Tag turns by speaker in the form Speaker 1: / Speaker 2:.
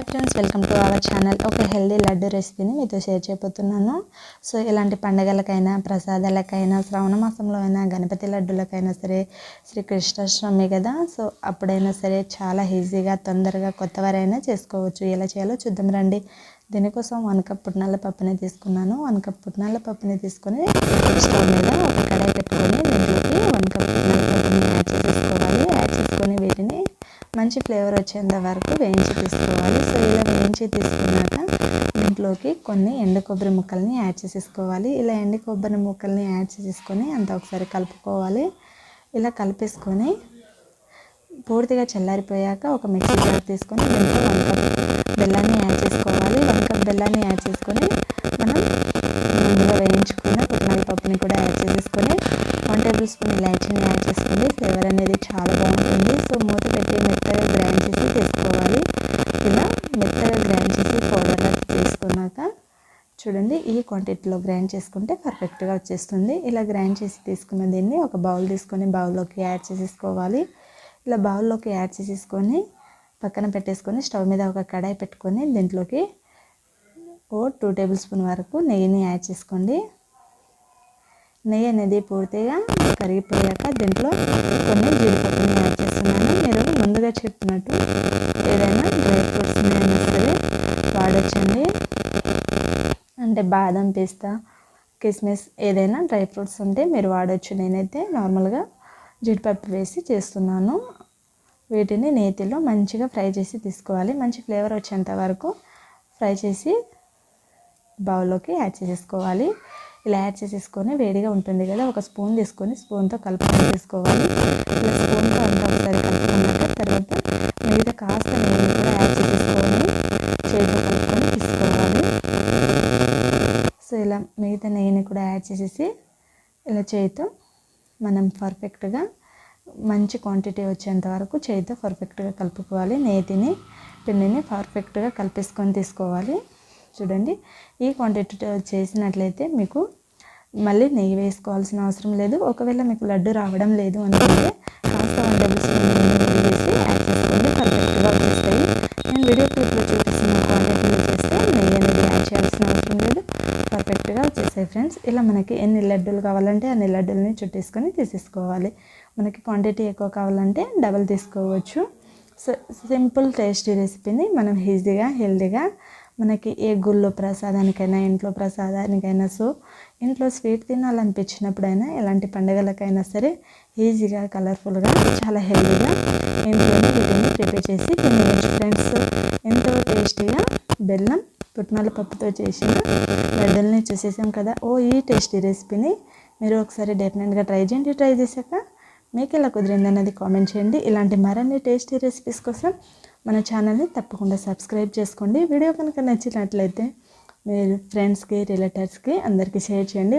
Speaker 1: Hi friends, welcome to our channel. ఒక healthy laddu రెసిపీని మీతో షేర్ చేయబోతున్నాను. సో ఇలాంటి పండగలకైనా, ప్రసాదాలకైనా, శ్రావణ మాసంలో అయినా, గణపతి లడ్డులకైనా సరే, శ్రీకృష్ణాష్టమి కదా, సో అప్పుడైనా సరే చాలా ఈజీగా తొందరగా కొత్తవారైనా చేసుకోవచ్చు. ఎలా చేయాలో చూద్దాం రండి. దీనికోసం 1 కప్ పుట్నాల పప్పుని తీసుకున్నాను. 1 కప్ పుట్నాల పప్పుని తీసుకొని స్టవ్ మీద ఒక కడాయి పెట్టుకొని దీంట్లోకి 1 కప్ పుట్నాల పప్పుని యాడ్ చేసుకోవాలి. యాడ్ చేసుకొని వీటిని మంచి ఫ్లేవర్ వచ్చేంత వరకు వేయించి తీసుకోవాలి. సో ఇలా వేయించి తీసుకున్నాక దీంట్లోకి కొన్ని ఎండు కొబ్బరి ముక్కల్ని యాడ్ చేసేసుకోవాలి. ఇలా ఎండు కొబ్బరి ముక్కల్ని యాడ్ చేసుకొని అంతా ఒకసారి కలుపుకోవాలి. ఇలా కలిపేసుకొని పూర్తిగా చల్లారిపోయాక ఒక మిక్సీ జార్ తీసుకొని దీంట్లో 1 కప్ బెల్లాన్ని యాడ్ చేసుకోవాలి. 1 కప్ బెల్లాన్ని యాడ్ చేసుకొని మనం ముందుగా వేయించుకున్న పుట్నాల పప్పుని కూడా యాడ్ చేసేసుకొని 1 టేబుల్ స్పూన్ ఇలాచీని యాడ్ చేసుకుంటే ఫ్లేవర్ అనేది చాలా బాగుంటుంది. సో మూత పెట్టి మెత్తగా గ్రైండ్ చేసి తీసుకోవాలి. ఇలా మెత్తగా గ్రైండ్ చేసి పౌడర్గా తీసుకున్నాక చూడండి, ఈ క్వాంటిటీలో గ్రైండ్ చేసుకుంటే పర్ఫెక్ట్గా వచ్చేస్తుంది. ఇలా గ్రైండ్ చేసి తీసుకున్న దీన్ని ఒక బౌల్ తీసుకొని బౌల్లోకి యాడ్ చేసేసుకోవాలి. ఇలా బౌల్లోకి యాడ్ చేసేసుకొని పక్కన పెట్టేసుకొని స్టవ్ మీద ఒక కడాయి పెట్టుకొని దీంట్లోకి 2 టేబుల్ స్పూన్ వరకు నెయ్యిని యాడ్ చేసుకోండి. నెయ్యి అనేది పూర్తిగా కరిగిపోయాక దీంట్లో కొన్ని జీడిపప్పుని యాడ్ చేస్తున్నాను. మీరు ముందుగా చెప్పినట్టు ఏదైనా డ్రై ఫ్రూట్స్ని అయినా సరే వాడచ్చండి. అంటే బాదం, పిస్తా, కిస్మిస్ ఏదైనా డ్రై ఫ్రూట్స్ ఉంటే మీరు వాడచ్చు. నేనైతే నార్మల్గా జీడిపప్పు వేసి చేస్తున్నాను. వీటిని నేతిలో మంచిగా ఫ్రై చేసి తీసుకోవాలి. మంచి ఫ్లేవర్ వచ్చేంత వరకు ఫ్రై చేసి బౌల్లోకి యాడ్ చేసేసుకోవాలి. ఇలా యాడ్ చేసేసుకొని వేడిగా ఉంటుంది కదా, ఒక స్పూన్ తీసుకొని స్పూన్తో కలుపుకొని తీసుకోవాలి. ఇలా స్పూన్తో అంతా ఒకసారి కలుపుకున్నాక తర్వాత మిగతా కాస్త నెయ్యిని కూడా యాడ్ చేసేసుకొని చేతితో కలుపుకొని తీసుకోవాలి. సో ఇలా మిగతా నెయ్యిని కూడా యాడ్ చేసేసి ఇలా చేతితో మనం పర్ఫెక్ట్గా మంచి క్వాంటిటీ వచ్చేంత వరకు చేతితో పర్ఫెక్ట్గా కలుపుకోవాలి. నేతిని పిండిని పర్ఫెక్ట్గా కలిపేసుకొని తీసుకోవాలి. చూడండి, ఈ క్వాంటిటీ చేసినట్లయితే మీకు మళ్ళీ నెయ్యి వేసుకోవాల్సిన అవసరం లేదు. ఒకవేళ మీకు లడ్డు రావడం లేదు అనుకుంటే కాస్త 1 టేబుల్ స్పూన్ నెయ్యి వేసి యాడ్ చేసుకోండి, పర్ఫెక్ట్గా వచ్చేస్తాయి. నేను వీడియో క్లిప్లో చూపిస్తున్న క్వాంటిటీలో చేస్తే నెయ్యి అనేది యాడ్ చేయాల్సిన అవసరం లేదు, పర్ఫెక్ట్గా వచ్చేసాయి ఫ్రెండ్స్. ఇలా మనకి ఎన్ని లడ్డూలు కావాలంటే అన్ని లడ్డూలని చుట్టేసుకొని తీసేసుకోవాలి. మనకి క్వాంటిటీ ఎక్కువ కావాలంటే డబల్ తీసుకోవచ్చు. సో సింపుల్ టేస్టీ రెసిపీని మనం ఈజీగా హెల్తీగా మనకి ఏ గుళ్ళో ప్రసాదానికైనా, ఇంట్లో ప్రసాదానికైనా, సో ఇంట్లో స్వీట్ తినాలనిపించినప్పుడైనా, ఎలాంటి పండుగలకైనా సరే ఈజీగా కలర్ఫుల్గా చాలా హెల్తీగా ఇంట్లోనే వీటిని ప్రిపేర్ చేసి తినవచ్చు ఫ్రెండ్స్. ఎంతో టేస్టీగా బెల్లం పుట్నాల పప్పుతో చేసిన లడ్డూల్ని చూసేసాం కదా. ఈ టేస్టీ రెసిపీని మీరు ఒకసారి డెఫినెట్గా ట్రై చేయండి. ట్రై చేశాక మీకు ఎలా కుదిరిందన్నది కామెంట్ చేయండి. ఇలాంటి మరిన్ని టేస్టీ రెసిపీస్ కోసం మన ఛానల్ని తప్పకుండా సబ్స్క్రైబ్ చేసుకోండి. వీడియో కనుక నచ్చినట్లయితే మీరు ఫ్రెండ్స్కి, రిలేటివ్స్కి అందరికీ షేర్ చేయండి.